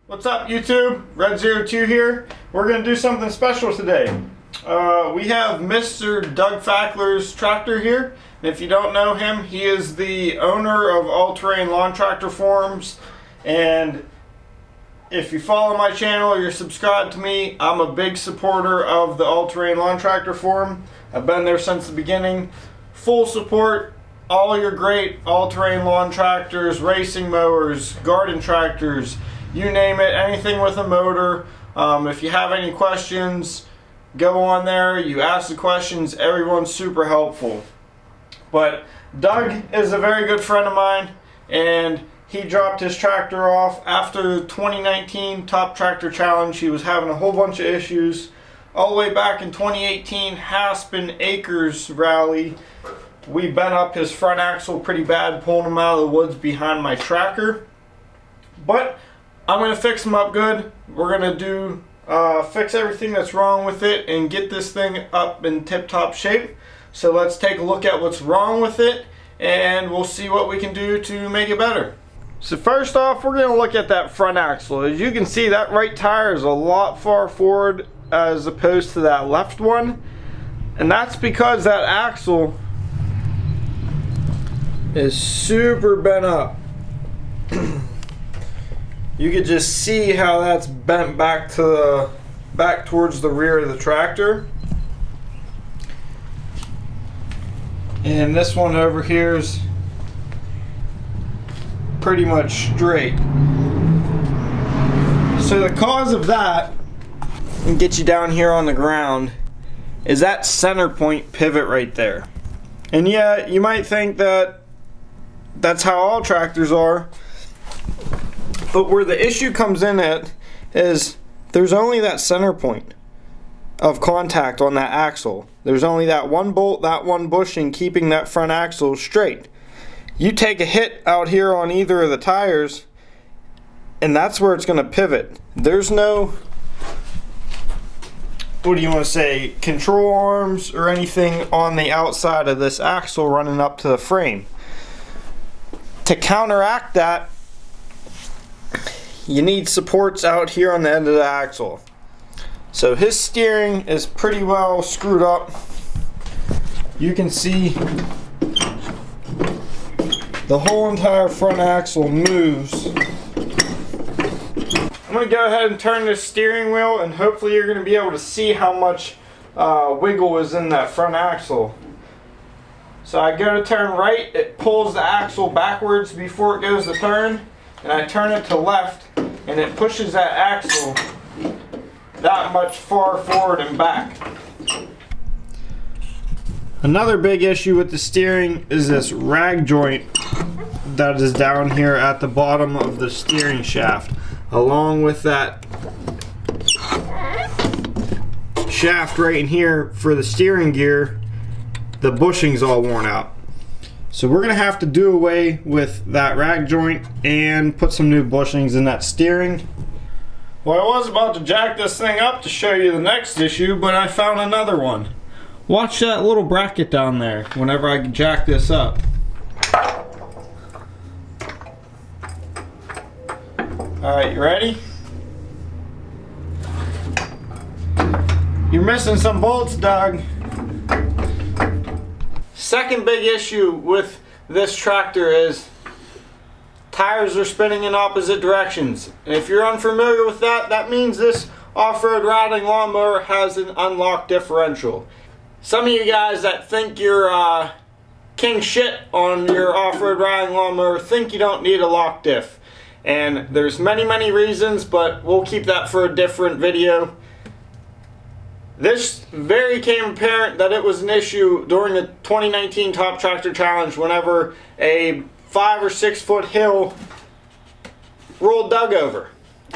What's up YouTube? Red02 here. We're going to do something special today. We have Mr. Doug Fackler's tractor here. And if you don't know him, he is the owner of All Terrain Lawn Tractor Forums. And if you follow my channel or you're subscribed to me, I'm a big supporter of the All Terrain Lawn Tractor Forum. I've been there since the beginning. Full support. All your great all-terrain lawn tractors, racing mowers, garden tractors, you name it, anything with a motor. If you have any questions, go on there, you ask the questions, everyone's super helpful. But Doug is a very good friend of mine, and he dropped his tractor off after the 2019 Top Tractor Challenge. He was having a whole bunch of issues. All the way back in 2018 Haspen Acres Rally, we bent up his front axle pretty bad, pulling him out of the woods behind my tracker. But I'm going to fix him up good. We're going to fix everything that's wrong with it and get this thing up in tip-top shape. So let's take a look at what's wrong with it, and we'll see what we can do to make it better. So first off, we're going to look at that front axle. As you can see, that right tire is a lot far forward as opposed to that left one. And that's because that axle is super bent up. You could just see how that's bent back towards the rear of the tractor. And this one over here is pretty much straight. So the cause of that, and get you down here on the ground, is that center point pivot right there. And yeah, you might think that that's how all tractors are, but where the issue comes in at is there's only that center point of contact on that axle. There's only that one bolt, that one bushing keeping that front axle straight. You take a hit out here on either of the tires and that's where it's going to pivot. There's no, what do you want to say, control arms or anything on the outside of this axle running up to the frame. To counteract that, you need supports out here on the end of the axle. So his steering is pretty well screwed up. You can see the whole entire front axle moves. I'm going to go ahead and turn this steering wheel, and hopefully you're going to be able to see how much wiggle is in that front axle. So I go to turn right, it pulls the axle backwards before it goes to turn, and I turn it to left, and it pushes that axle that much far forward and back. Another big issue with the steering is this rag joint that is down here at the bottom of the steering shaft, along with that shaft right in here for the steering gear. The bushing's all worn out. So we're gonna have to do away with that rag joint and put some new bushings in that steering. Well, I was about to jack this thing up to show you the next issue, but I found another one. Watch that little bracket down there whenever I jack this up. Alright, you ready? You're missing some bolts, Doug. Second big issue with this tractor is tires are spinning in opposite directions. And if you're unfamiliar with that, that means this off-road riding lawnmower has an unlocked differential. Some of you guys that think you're king shit on your off-road riding lawnmower think you don't need a lock diff. And there's many reasons, but we'll keep that for a different video. This very came apparent that it was an issue during the 2019 Top Tractor Challenge whenever a 5 or 6 foot hill rolled Doug over.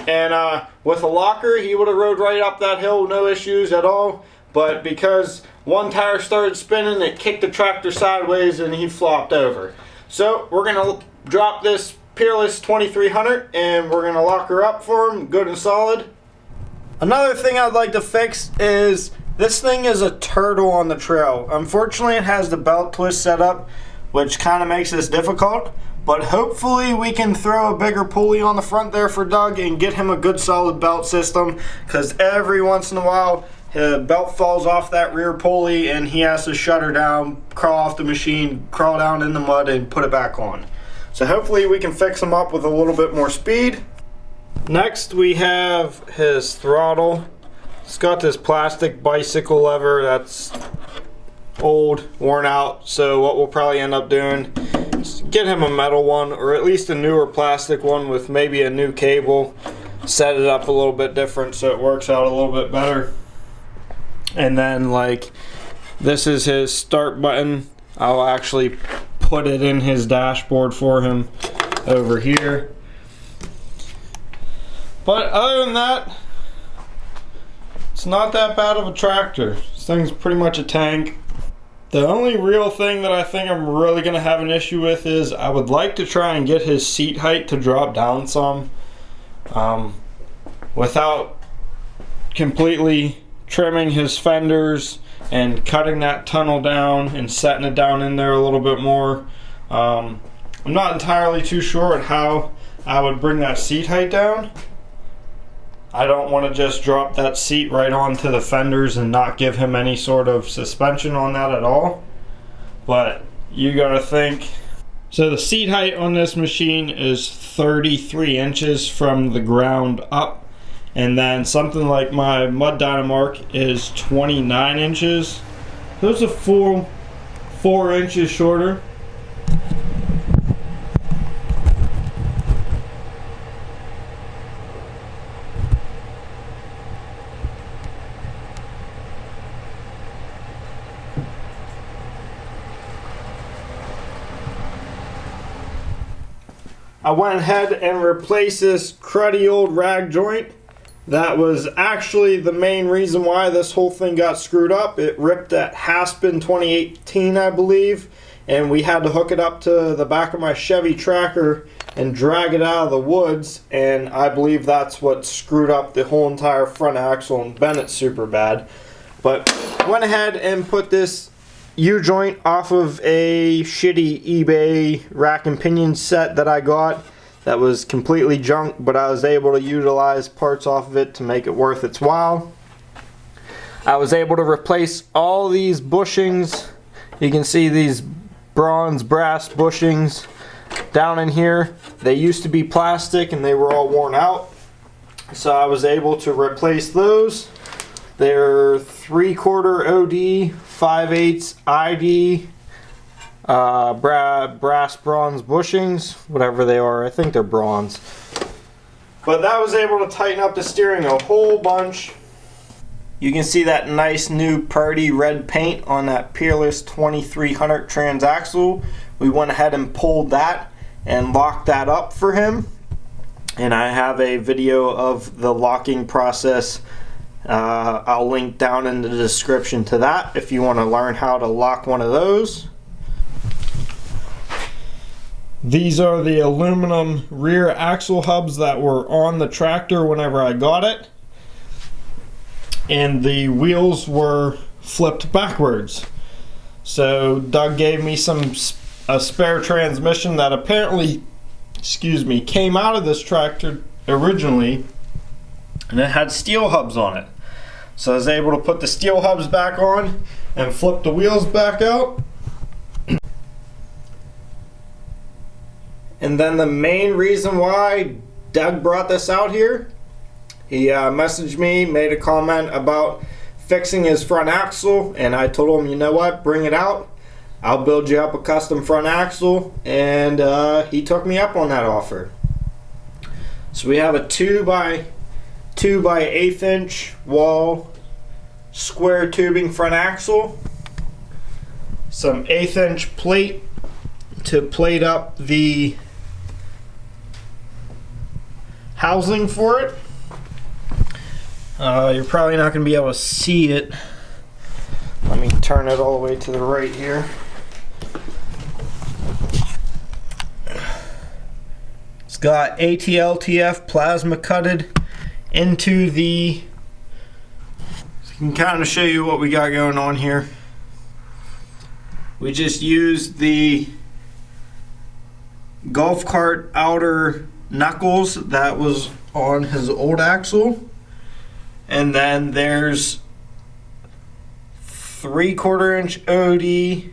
And with a locker, he would have rode right up that hill, no issues at all. But because one tire started spinning, it kicked the tractor sideways and he flopped over. So we're going to drop this Peerless 2300 and we're going to lock her up for him, good and solid. Another thing I'd like to fix is this thing is a turtle on the trail. Unfortunately, it has the belt twist set up, which kind of makes this difficult. but hopefully we can throw a bigger pulley on the front there for Doug and get him a good solid belt system, because every once in a while his belt falls off that rear pulley and he has to shut her down, crawl off the machine, crawl down in the mud and put it back on. So hopefully we can fix him up with a little bit more speed. Next we have his throttle. It's got this plastic bicycle lever that's old, worn out, so what we'll probably end up doing is get him a metal one, or at least a newer plastic one with maybe a new cable, set it up a little bit different so it works out a little bit better. And then, like, this is his start button. I'll actually put it in his dashboard for him over here. But other than that, it's not that bad of a tractor. This thing's pretty much a tank. The only real thing that I think I'm really going to have an issue with is I would like to try and get his seat height to drop down some without completely trimming his fenders and cutting that tunnel down and setting it down in there a little bit more. I'm not entirely too sure on how I would bring that seat height down. I don't want to just drop that seat right onto the fenders and not give him any sort of suspension on that at all. But you gotta think. So the seat height on this machine is 33 inches from the ground up. And then something like my Mud Dynamark is 29 inches. So it's a full 4 inches shorter. I went ahead and replaced this cruddy old rag joint. That was actually the main reason why this whole thing got screwed up. It ripped at Haspin 2018, I believe, and we had to hook it up to the back of my Chevy Tracker and drag it out of the woods, and I believe that's what screwed up the whole entire front axle and bent it super bad. But went ahead and put this U-joint off of a shitty eBay rack and pinion set that I got that was completely junk, but I was able to utilize parts off of it to make it worth its while. I was able to replace all these bushings. You can see these bronze brass bushings down in here. They used to be plastic and they were all worn out, so I was able to replace those. They're 3/4 OD, 5/8 ID, brass bronze bushings, whatever they are. I think they're bronze. But that was able to tighten up the steering a whole bunch. You can see that nice new party red paint on that Peerless 2300 transaxle. We went ahead and pulled that and locked that up for him. And I have a video of the locking process. I'll link down in the description to that if you want to learn how to lock one of those. These are the aluminum rear axle hubs that were on the tractor whenever I got it. And the wheels were flipped backwards. So Doug gave me a spare transmission that apparently, came out of this tractor originally, and it had steel hubs on it. So I was able to put the steel hubs back on and flip the wheels back out. And then the main reason why Doug brought this out here, he messaged me, made a comment about fixing his front axle, and I told him, you know what, bring it out. I'll build you up a custom front axle, and he took me up on that offer. So we have a 2 by 1/8 inch wall square tubing front axle, some 1/8 inch plate to plate up the housing for it. You're probably not going to be able to see it. Let me turn it all the way to the right here. It's got ATLTF plasma cutted into the, so I can kind of show you what we got going on here. We just used the golf cart outer knuckles that was on his old axle. And then there's 3/4 inch OD,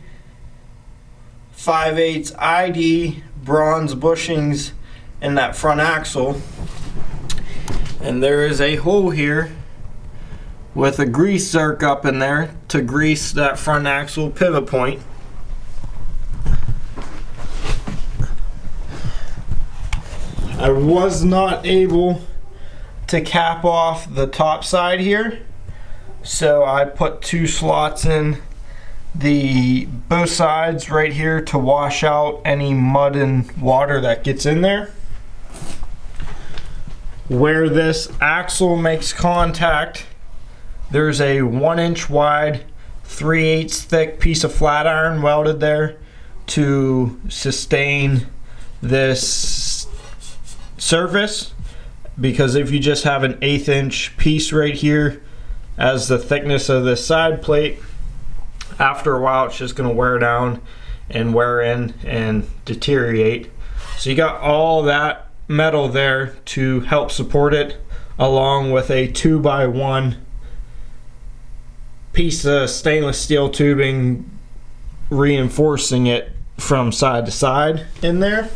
5/8 ID bronze bushings in that front axle. And there is a hole here with a grease zerk up in there to grease that front axle pivot point. I was not able to cap off the top side here, so I put 2 slots in both sides right here to wash out any mud and water that gets in there. Where this axle makes contact, there's a 1 inch wide, 3/8 thick piece of flat iron welded there to sustain this surface, because if you just have an 1/8 inch piece right here as the thickness of the side plate, after a while it's just going to wear down and wear in and deteriorate. So you got all that metal there to help support it, along with a 2x1 piece of stainless steel tubing reinforcing it from side to side in there.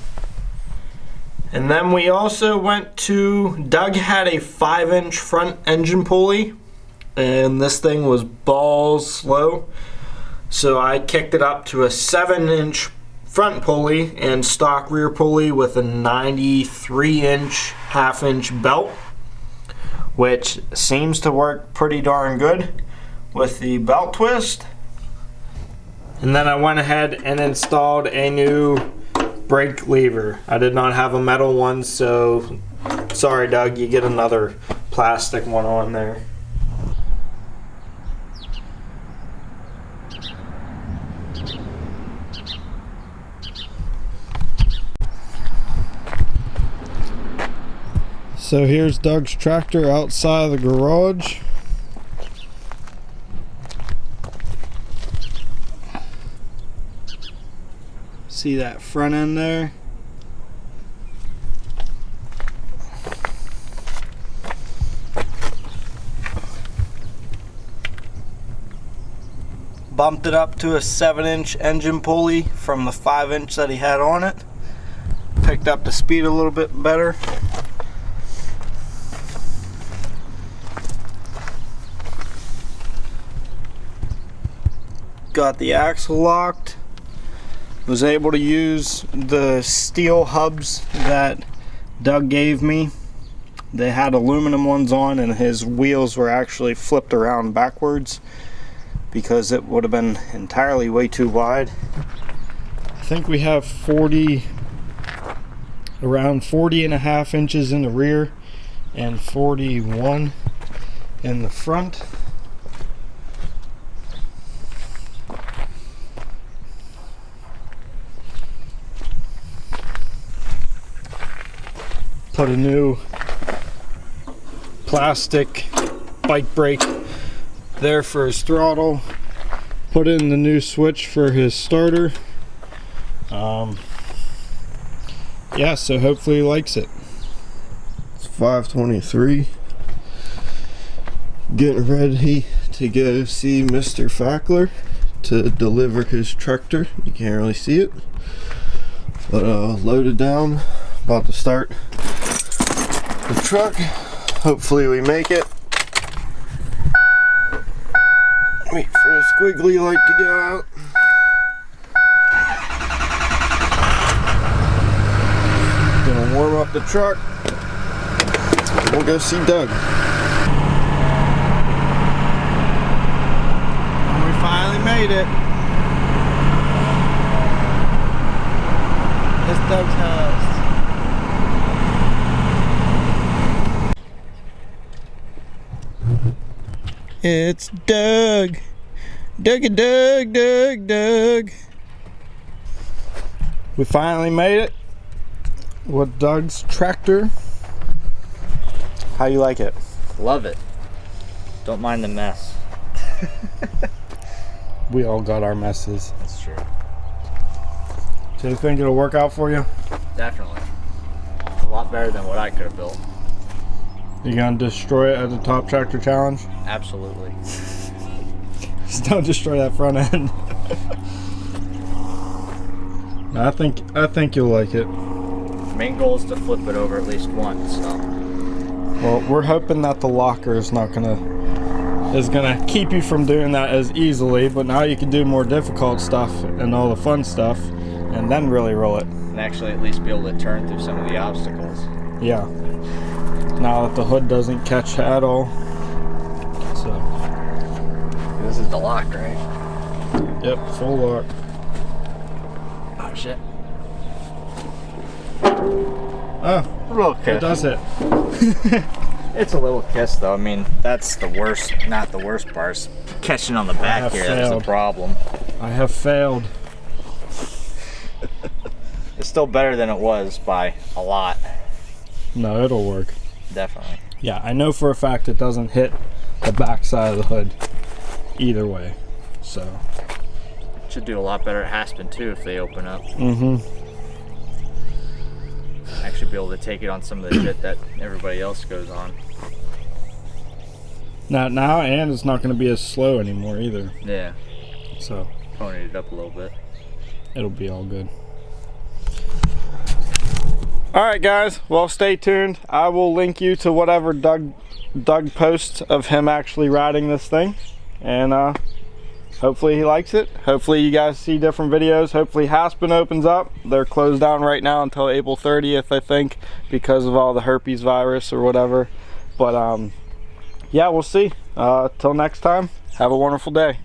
And then we also went to, Doug had a 5-inch front engine pulley, and this thing was balls slow. So I kicked it up to a 7-inch front pulley and stock rear pulley with a 93-inch half-inch belt, which seems to work pretty darn good with the belt twist. And then I went ahead and installed a new brake lever. I did not have a metal one, so sorry Doug, you get another plastic one on there. So here's Doug's tractor outside of the garage. See that front end there? Bumped it up to a 7-inch engine pulley from the 5-inch that he had on it. Picked up the speed a little bit better. Got the axle locked. Was able to use the steel hubs that Doug gave me. They had aluminum ones on, and his wheels were actually flipped around backwards because it would have been entirely way too wide. I think we have around 40.5 inches in the rear and 41 in the front. Put a new plastic bike brake there for his throttle. Put in the new switch for his starter. Yeah, so hopefully he likes it. It's 5:23. Getting ready to go see Mr. Fackler to deliver his tractor. You can't really see it, but loaded down. About to start the truck. Hopefully we make it. Wait for the squiggly light to go out. Gonna warm up the truck. We'll go see Doug. And we finally made it. It's Doug's house. It's Doug. Doug. We finally made it with Doug's tractor. How you like it? Love it. Don't mind the mess. We all got our messes. That's true. So you think it'll work out for you? Definitely. A lot better than what I could have built. You gonna destroy it at the Top Tractor Challenge? Absolutely. Just don't destroy that front end. I think you'll like it. Main goal is to flip it over at least once. So. Well, we're hoping that the locker is gonna keep you from doing that as easily, but now you can do more difficult stuff and all the fun stuff, and then really roll it. And actually at least be able to turn through some of the obstacles. Yeah. Now that the hood doesn't catch at all. So. This is the lock, right? Yep, full lock. Oh shit. Oh, A little kiss. it does it. It's a little kiss though. I mean, that's the worst, not the worst part. Catching on the back here, that's the problem. I have failed. It's still better than it was by a lot. No, it'll work. Definitely. Yeah, I know for a fact it doesn't hit the back side of the hood either way. So. Should do a lot better at Haspin too if they open up. Mm-hmm. Actually be able to take it on some of the shit that everybody else goes on. Not now, and it's not going to be as slow anymore either. Yeah. So. Ponied it up a little bit. It'll be all good. Alright guys, well stay tuned. I will link you to whatever Doug posts of him actually riding this thing. And hopefully he likes it. Hopefully you guys see different videos. Hopefully Haspin opens up. They're closed down right now until April 30th, I think, because of all the herpes virus or whatever. But yeah, we'll see. Till next time, have a wonderful day.